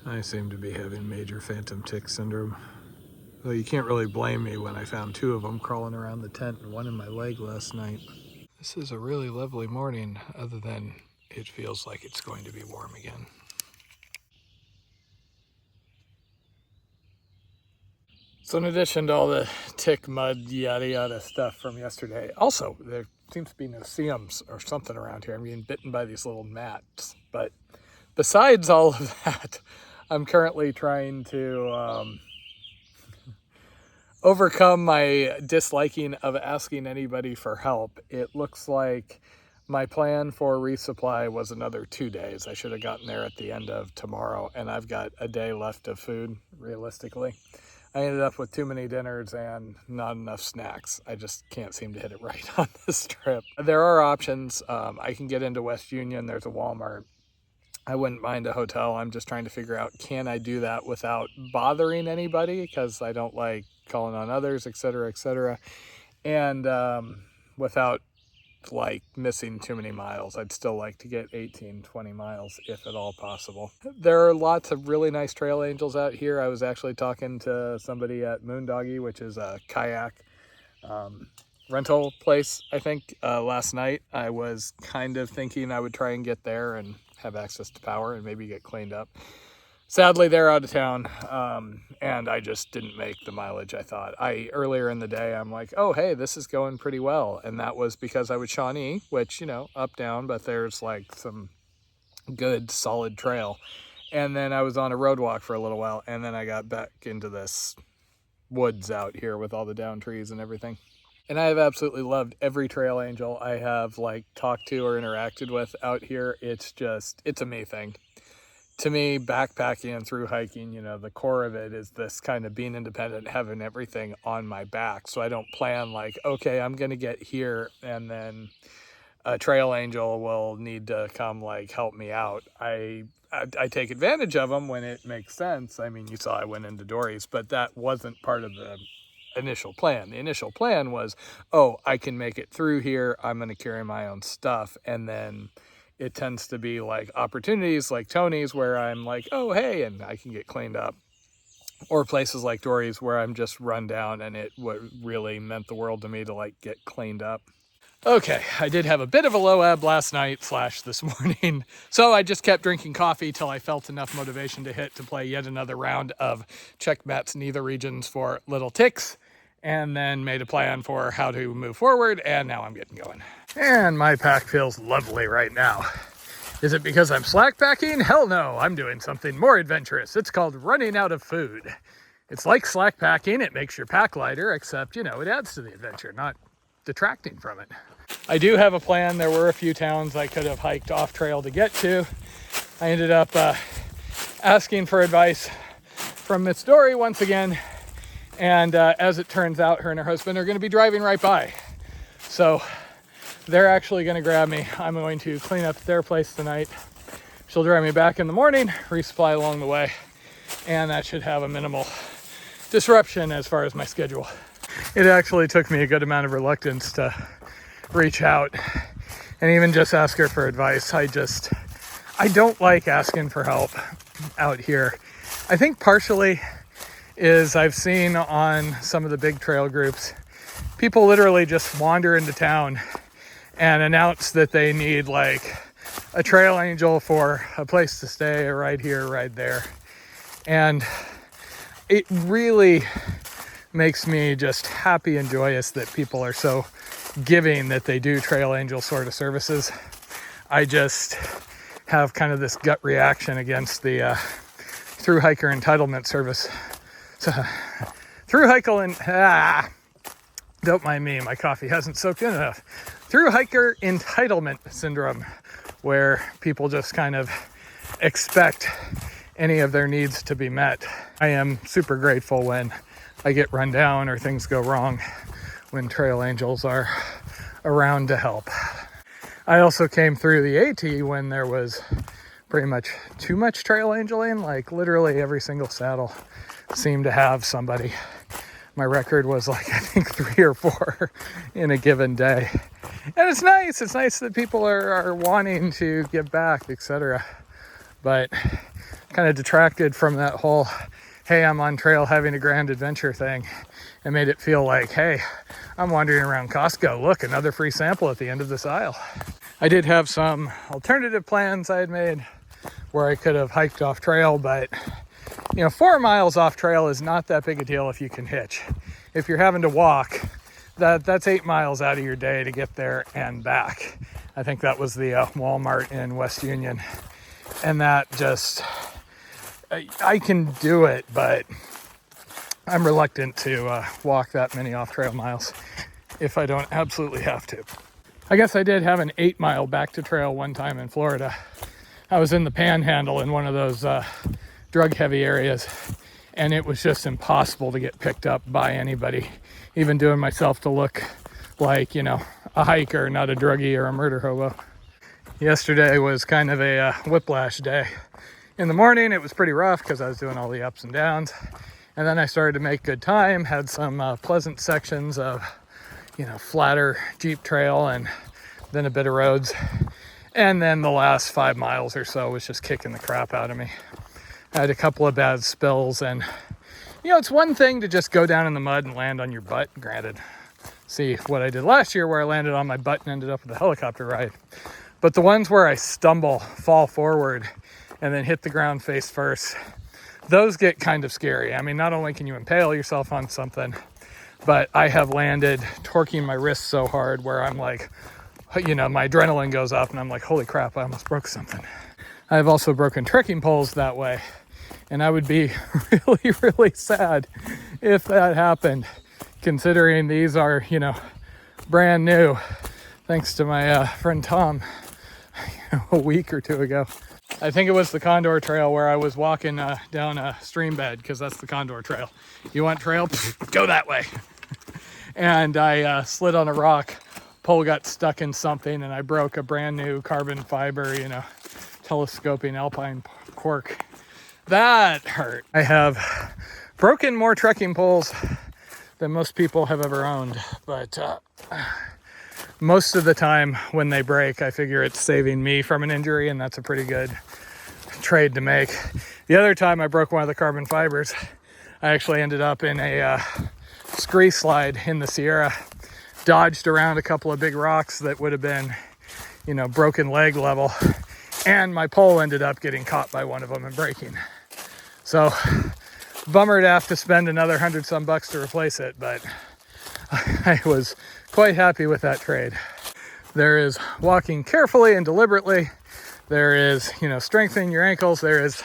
I seem to be having major phantom tick syndrome. Though you can't really blame me when I found 2 of them crawling around the tent and 1 in my leg last night. This is a really lovely morning, other than it feels like it's going to be warm again. So in addition to all the tick, mud, yada yada stuff from yesterday, also there seems to be no-see-ums or something around here. I'm being bitten by these little gnats. But besides all of that, I'm currently trying to overcome my disliking of asking anybody for help. It looks like my plan for resupply was another 2 days. I should have gotten there at the end of tomorrow, and I've got a day left of food, realistically. I ended up with too many dinners and not enough snacks. I just can't seem to hit it right on this trip. There are options. I can get into West Union. There's a Walmart. I wouldn't mind a hotel. I'm just trying to figure out, can I do that without bothering anybody? Because I don't like calling on others, etc., and without like missing too many miles. I'd still like to get 18-20 miles if at all possible. There are lots of really nice trail angels out here. I was actually talking to somebody at Moondoggy, which is a kayak rental place, I think, last night. I was kind of thinking I would try and get there and have access to power and maybe get cleaned up. Sadly, they're out of town, and I just didn't make the mileage I thought. Earlier in the day, I'm like, oh, hey, this is going pretty well. And that was because I was Shawnee, which, up, down, but there's like some good, solid trail. And then I was on a road walk for a little while, and then I got back into this woods out here with all the down trees and everything. And I have absolutely loved every trail angel I have talked to or interacted with out here. It's a me thing. To me, backpacking and through hiking, the core of it is this kind of being independent, having everything on my back. So I don't plan okay, I'm going to get here and then a trail angel will need to come help me out. I take advantage of them when it makes sense. I mean, you saw I went into Dori's, but that wasn't part of the initial plan. The initial plan was, I can make it through here. I'm going to carry my own stuff. And then it tends to be opportunities like Tony's where I'm oh, hey, and I can get cleaned up. Or places like Dori's where I'm just run down and it really meant the world to me to get cleaned up. Okay, I did have a bit of a low ebb last night / this morning. So I just kept drinking coffee till I felt enough motivation to play yet another round of checkmats neither regions for little ticks. And then made a plan for how to move forward, and now I'm getting going. And my pack feels lovely right now. Is it because I'm slack packing? Hell no, I'm doing something more adventurous. It's called running out of food. It's like slack packing, it makes your pack lighter, except, it adds to the adventure, not detracting from it. I do have a plan. There were a few towns I could have hiked off trail to get to. I ended up asking for advice from Miss Dori once again. And as it turns out, her and her husband are going to be driving right by. So they're actually going to grab me. I'm going to clean up their place tonight. She'll drive me back in the morning, resupply along the way, and that should have a minimal disruption as far as my schedule. It actually took me a good amount of reluctance to reach out and even just ask her for advice. I don't like asking for help out here. I think partially is I've seen on some of the big trail groups, people literally just wander into town and announce that they need a trail angel for a place to stay right here, right there. And it really makes me just happy and joyous that people are so giving that they do trail angel sort of services. I just have kind of this gut reaction against the through hiker entitlement service. So, through hiker and don't mind me, my coffee hasn't soaked in enough. Through hiker entitlement syndrome, where people just kind of expect any of their needs to be met. I am super grateful when I get run down or things go wrong, when trail angels are around to help. I also came through the AT when there was pretty much too much trail angeling. Literally every single saddle seemed to have somebody. My record was I think 3 or 4 in a given day. And it's nice. It's nice that people are wanting to give back, etc. But kind of detracted from that whole, hey, I'm on trail having a grand adventure thing, and made it feel like, hey, I'm wandering around Costco. Look, another free sample at the end of this aisle. I did have some alternative plans I had made where I could have hiked off trail, but 4 miles off trail is not that big a deal if you can hitch. If you're having to walk, that's 8 miles out of your day to get there and back. I think that was the Walmart in West Union. And that just, I can do it, but I'm reluctant to walk that many off-trail miles if I don't absolutely have to. I guess I did have an 8-mile back to trail one time in Florida. I was in the Panhandle in one of those drug-heavy areas, and it was just impossible to get picked up by anybody, even doing myself to look like, a hiker, not a druggie or a murder hobo. Yesterday was kind of a whiplash day. In the morning, it was pretty rough because I was doing all the ups and downs. And then I started to make good time, had some pleasant sections of, flatter Jeep trail and then a bit of roads. And then the last 5 miles or so was just kicking the crap out of me. I had a couple of bad spills, and it's one thing to just go down in the mud and land on your butt, granted. See what I did last year where I landed on my butt and ended up with a helicopter ride. But the ones where I stumble, fall forward, and then hit the ground face first, those get kind of scary. I mean, not only can you impale yourself on something, but I have landed torquing my wrist so hard where I'm like, my adrenaline goes up and I'm like, holy crap, I almost broke something. I've also broken trekking poles that way, and I would be really, really sad if that happened, considering these are, brand new, thanks to my friend Tom a week or two ago. I think it was the Condor Trail where I was walking down a stream bed, because that's the Condor Trail. You want trail? Go that way. And I slid on a rock, pole got stuck in something, and I broke a brand new carbon fiber, telescoping alpine cork. That hurt. I have broken more trekking poles than most people have ever owned, but most of the time when they break, I figure it's saving me from an injury, and that's a pretty good trade to make. The other time I broke one of the carbon fibers, I actually ended up in a scree slide in the Sierra, dodged around a couple of big rocks that would have been, broken leg level, and my pole ended up getting caught by one of them and breaking. So, bummer to have to spend another $100 bucks to replace it, but I was quite happy with that trade. There is walking carefully and deliberately. There is, strengthening your ankles. There is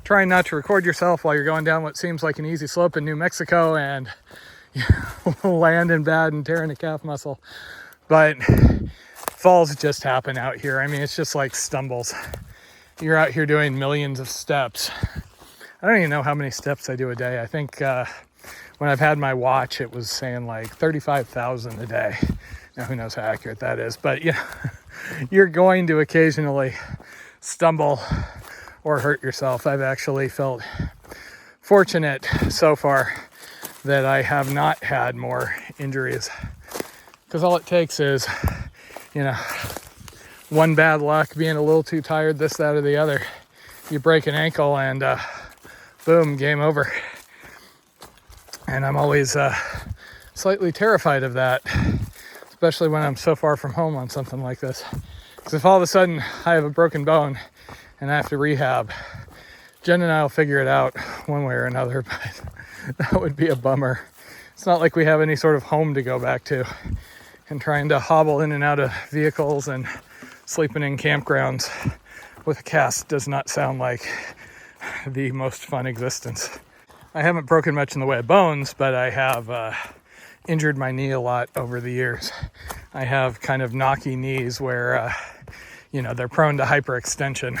trying not to record yourself while you're going down what seems like an easy slope in New Mexico and landing bad and tearing a calf muscle. But falls just happen out here. I mean, it's just like stumbles. You're out here doing millions of steps. I don't even know how many steps I do a day. I think when I've had my watch, it was saying like 35,000 a day. Now, who knows how accurate that is, but you're going to occasionally stumble or hurt yourself. I've actually felt fortunate so far that I have not had more injuries, because all it takes is, one bad luck, being a little too tired, this, that, or the other. You break an ankle and boom, game over. And I'm always slightly terrified of that, especially when I'm so far from home on something like this. Because if all of a sudden I have a broken bone and I have to rehab, Jen and I will figure it out one way or another, but that would be a bummer. It's not like we have any sort of home to go back to, and trying to hobble in and out of vehicles and sleeping in campgrounds with a cast does not sound like the most fun existence. I haven't broken much in the way of bones, but I have injured my knee a lot over the years. I have kind of knocky knees where, they're prone to hyperextension,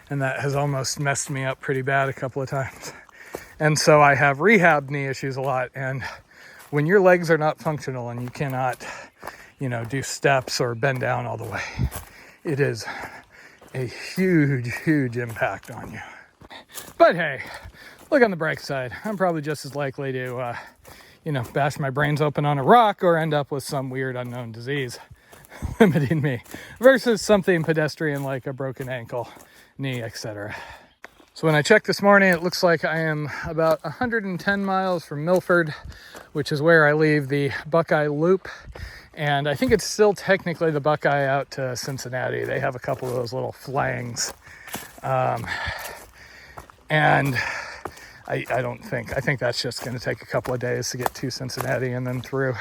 and that has almost messed me up pretty bad a couple of times. And so I have rehab knee issues a lot, and when your legs are not functional and you cannot, do steps or bend down all the way, it is a huge, huge impact on you. But hey, look on the bright side. I'm probably just as likely to, bash my brains open on a rock or end up with some weird unknown disease limiting me versus something pedestrian like a broken ankle, knee, etc. So when I checked this morning, it looks like I am about 110 miles from Milford, which is where I leave the Buckeye Loop. And I think it's still technically the Buckeye out to Cincinnati. They have a couple of those little flangs. And I think that's just going to take a couple of days to get to Cincinnati and then through.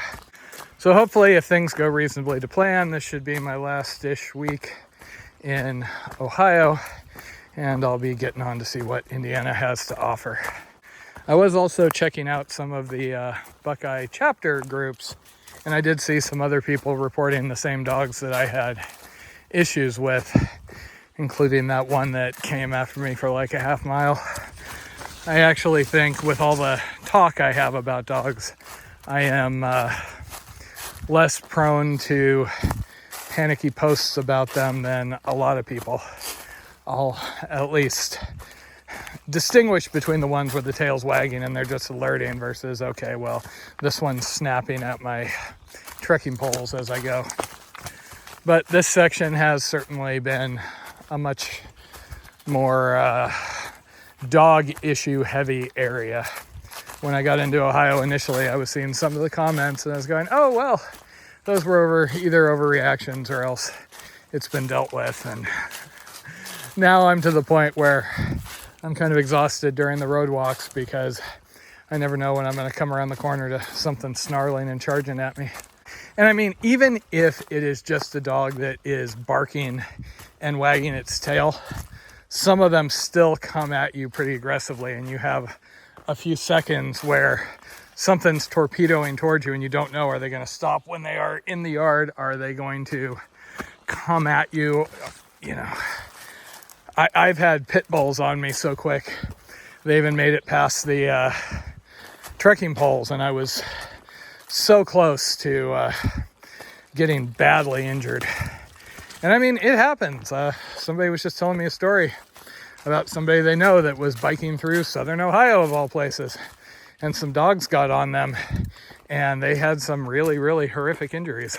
So hopefully, if things go reasonably to plan, this should be my last-ish week in Ohio, and I'll be getting on to see what Indiana has to offer. I was also checking out some of the Buckeye chapter groups, and I did see some other people reporting the same dogs that I had issues with, including that one that came after me for like a half mile. I actually think with all the talk I have about dogs, I am less prone to panicky posts about them than a lot of people. I'll at least distinguish between the ones with the tails wagging and they're just alerting versus, okay, well, this one's snapping at my trekking poles as I go. But this section has certainly been a much more dog issue heavy area. When I got into Ohio initially, I was seeing some of the comments and I was going, oh, well, those were either overreactions or else it's been dealt with. And now I'm to the point where I'm kind of exhausted during the road walks because I never know when I'm going to come around the corner to something snarling and charging at me. And I mean, even if it is just a dog that is barking and wagging its tail, some of them still come at you pretty aggressively, and you have a few seconds where something's torpedoing towards you and you don't know, are they going to stop when they are in the yard? Are they going to come at you? You know, I've had pit bulls on me so quick. They even made it past the trekking poles, and I was so close to getting badly injured. And I mean, it happens. Somebody was just telling me a story about somebody they know that was biking through southern Ohio, of all places, and some dogs got on them, and they had some really, really horrific injuries.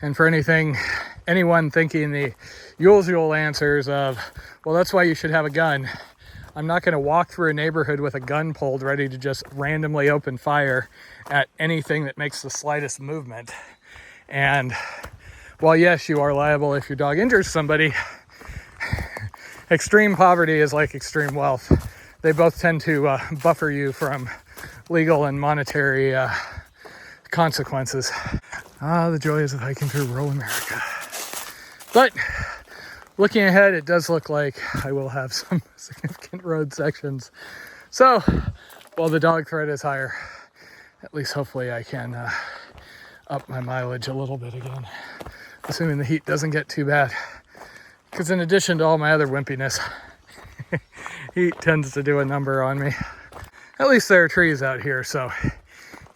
And for anyone thinking the usual answers of, well, that's why you should have a gun. I'm not going to walk through a neighborhood with a gun pulled ready to just randomly open fire at anything that makes the slightest movement. And while yes, you are liable if your dog injures somebody, extreme poverty is like extreme wealth. They both tend to buffer you from legal and monetary consequences. The joys of hiking through rural America. But looking ahead, it does look like I will have some significant road sections. So while the dog threat is higher, at least hopefully I can up my mileage a little bit again, assuming the heat doesn't get too bad. Because in addition to all my other wimpiness, heat tends to do a number on me. At least there are trees out here, so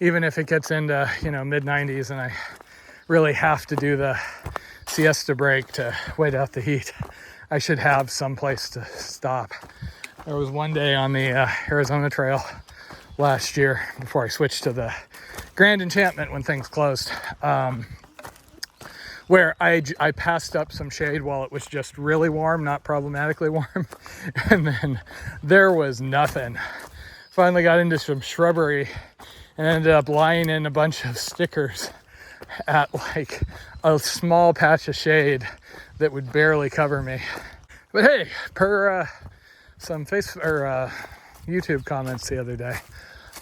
even if it gets into, mid-90s and I really have to do the siesta break to wait out the heat, I should have some place to stop. There was one day on the Arizona Trail last year before I switched to the Grand Enchantment when things closed, where I passed up some shade while it was just really warm, not problematically warm, and then there was nothing. Finally got into some shrubbery and ended up lying in a bunch of stickers at like a small patch of shade that would barely cover me. But hey, per some YouTube comments the other day,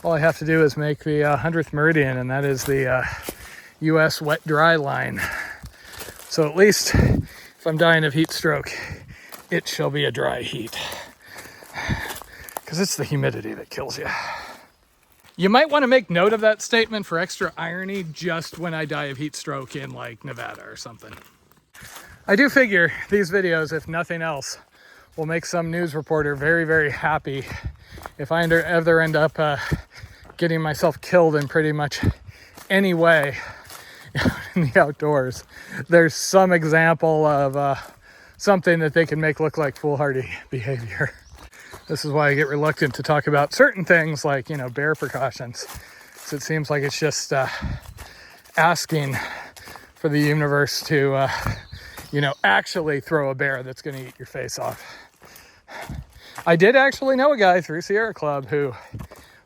all I have to do is make the 100th meridian, and that is the US wet dry line. So at least if I'm dying of heat stroke, it shall be a dry heat, because it's the humidity that kills you. You might want to make note of that statement for extra irony just when I die of heat stroke in like Nevada or something. I do figure these videos, if nothing else, will make some news reporter very, very happy if I ever end up getting myself killed in pretty much any way in the outdoors. There's some example of something that they can make look like foolhardy behavior. This is why I get reluctant to talk about certain things like, bear precautions. So it seems like it's just asking for the universe to, actually throw a bear that's going to eat your face off. I did actually know a guy through Sierra Club who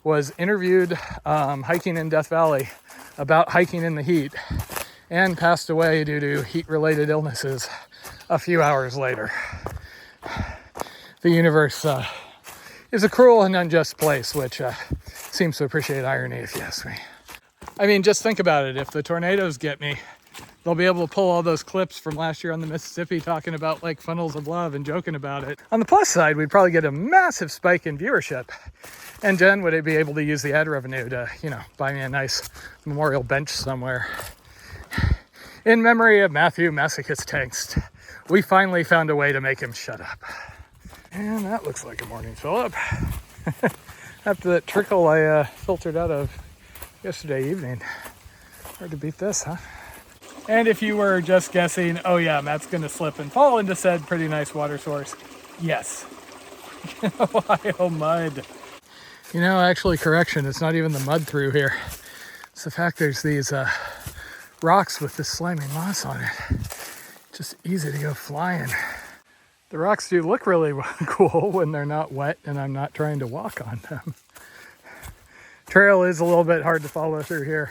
was interviewed hiking in Death Valley about hiking in the heat and passed away due to heat-related illnesses a few hours later. The universe is a cruel and unjust place, which seems to appreciate irony, if you ask me. I mean, just think about it. If the tornadoes get me, they'll be able to pull all those clips from last year on the Mississippi talking about like funnels of love and joking about it. On the plus side, we'd probably get a massive spike in viewership. And Jen would be able to use the ad revenue to, buy me a nice memorial bench somewhere. In memory of Matthew Masochist Tankst, we finally found a way to make him shut up. And that looks like a morning fill-up. After that trickle I filtered out of yesterday evening. Hard to beat this, huh? And if you were just guessing, oh yeah, Matt's gonna slip and fall into said pretty nice water source, yes. Ohio mud. Actually, correction, it's not even the mud through here. It's the fact there's these rocks with this slimy moss on it. Just easy to go flying. The rocks do look really cool when they're not wet and I'm not trying to walk on them. Trail is a little bit hard to follow through here.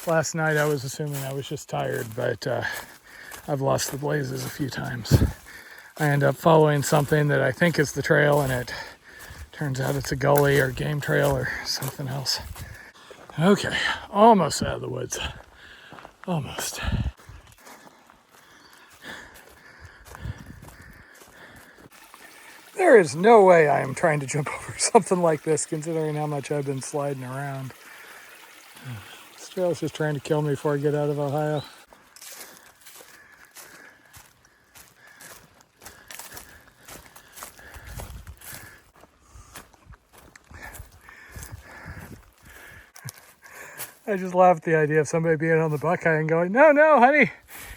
Last night I was assuming I was just tired, but I've lost the blazes a few times. I end up following something that I think is the trail and it turns out it's a gully or game trail or something else. Okay, almost out of the woods. Almost. There is no way I am trying to jump over something like this, considering how much I've been sliding around. This trail is just trying to kill me before I get out of Ohio. I just laugh at the idea of somebody being on the Buckeye and going, no, honey,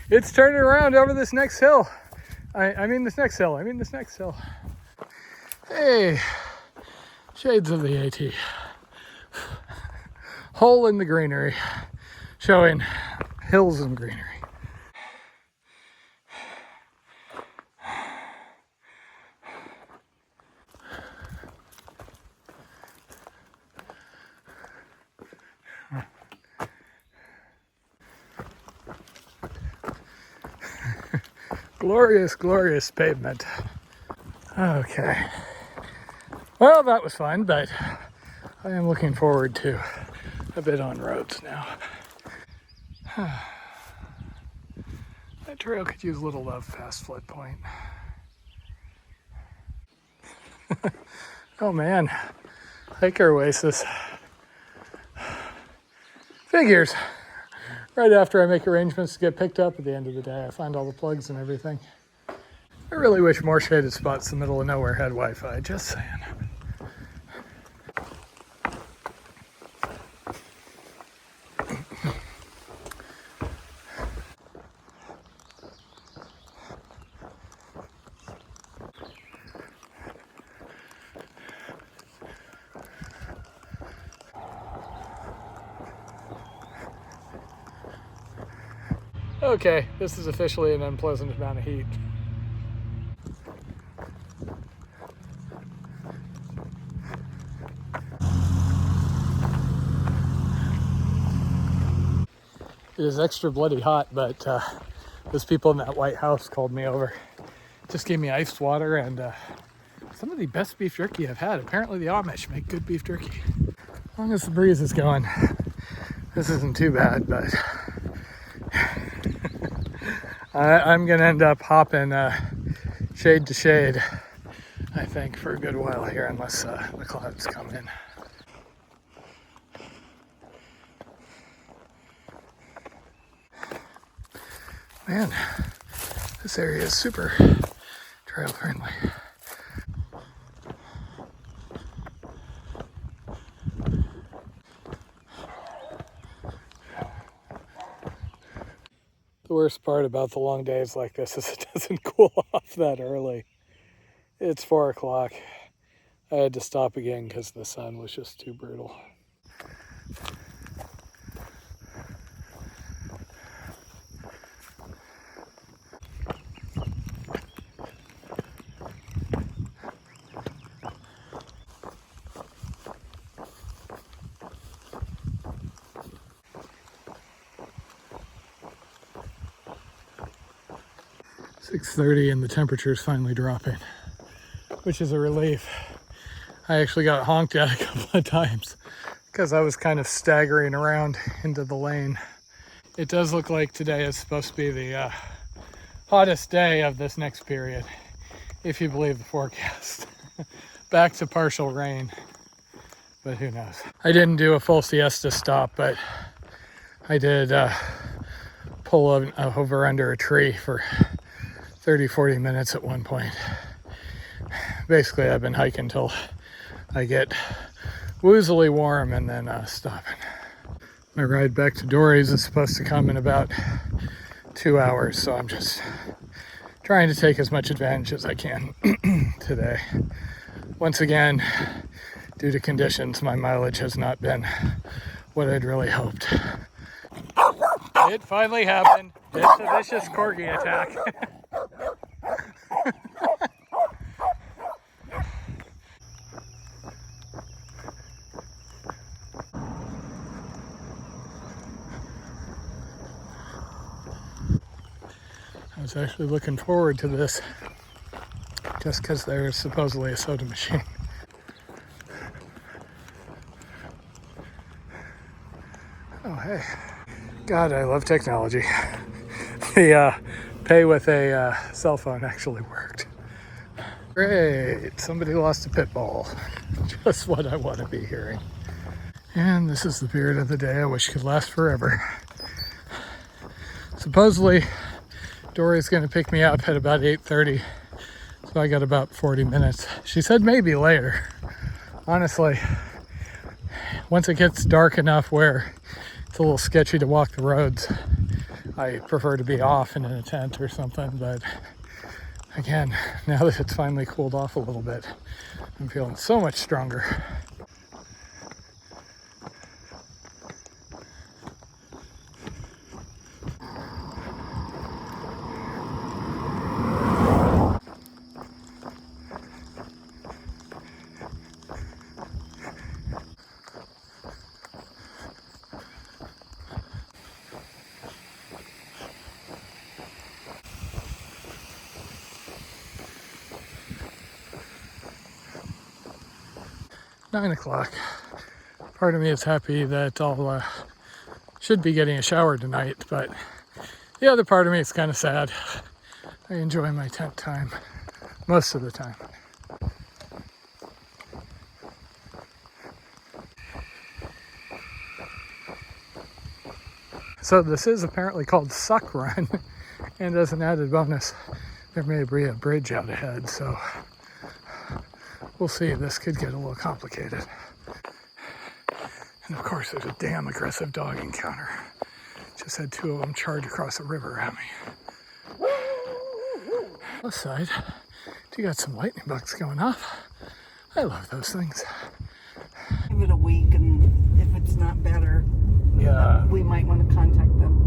it's turning around over this next hill. I mean this next hill. Hey, shades of the AT. Hole in the greenery, showing hills and greenery. Glorious, glorious pavement. Okay. Well, that was fun, but I am looking forward to a bit on roads now. That trail could use a little love past Flood Point. Oh man, hiker oasis. Figures. Right after I make arrangements to get picked up at the end of the day, I find all the plugs and everything. I really wish more shaded spots in the middle of nowhere had Wi-Fi, just saying. Okay, this is officially an unpleasant amount of heat. It is extra bloody hot, but those people in that White House called me over. Just gave me iced water and some of the best beef jerky I've had. Apparently the Amish make good beef jerky. As long as the breeze is going, this isn't too bad, but I'm gonna end up hopping shade to shade, I think, for a good while here, unless the clouds come in. Man, this area is super trail friendly. The worst part about the long days like this is it doesn't cool off that early. It's 4 o'clock. I had to stop again because the sun was just too brutal. 6:30 and the temperature is finally dropping, which is a relief. I actually got honked at a couple of times because I was kind of staggering around into the lane. It does look like today is supposed to be the hottest day of this next period, if you believe the forecast. Back to partial rain, but who knows. I didn't do a full siesta stop, but I did pull over under a tree for 30-40 minutes at one point. Basically, I've been hiking till I get woozily warm and then stopping. My ride back to Dori's is supposed to come in about 2 hours, so I'm just trying to take as much advantage as I can today. Once again, due to conditions, my mileage has not been what I'd really hoped. It finally happened. It's a vicious corgi attack. I was actually looking forward to this just because there's supposedly a soda machine. Oh, hey. God, I love technology. The pay with a cell phone actually worked. Great, somebody lost a pit bull. Just what I want to be hearing. And this is the period of the day I wish could last forever. Supposedly, Dori's going to pick me up at about 8:30, so I got about 40 minutes. She said maybe later. Honestly, once it gets dark enough where it's a little sketchy to walk the roads, I prefer to be off and in a tent or something, but again, now that it's finally cooled off a little bit, I'm feeling so much stronger. Nine o'clock. Part of me is happy that I'll should be getting a shower tonight, but the other part of me is kind of sad. I enjoy my tent time most of the time. So this is apparently called Suck Run, and as an added bonus, there may be a bridge out ahead, so we'll see. This could get a little complicated. And of course, there's a damn aggressive dog encounter. Just had two of them charge across the river at me. Plus side, you got some lightning bugs going off. I love those things. Give it a week, and if it's not better, yeah, we might want to contact them.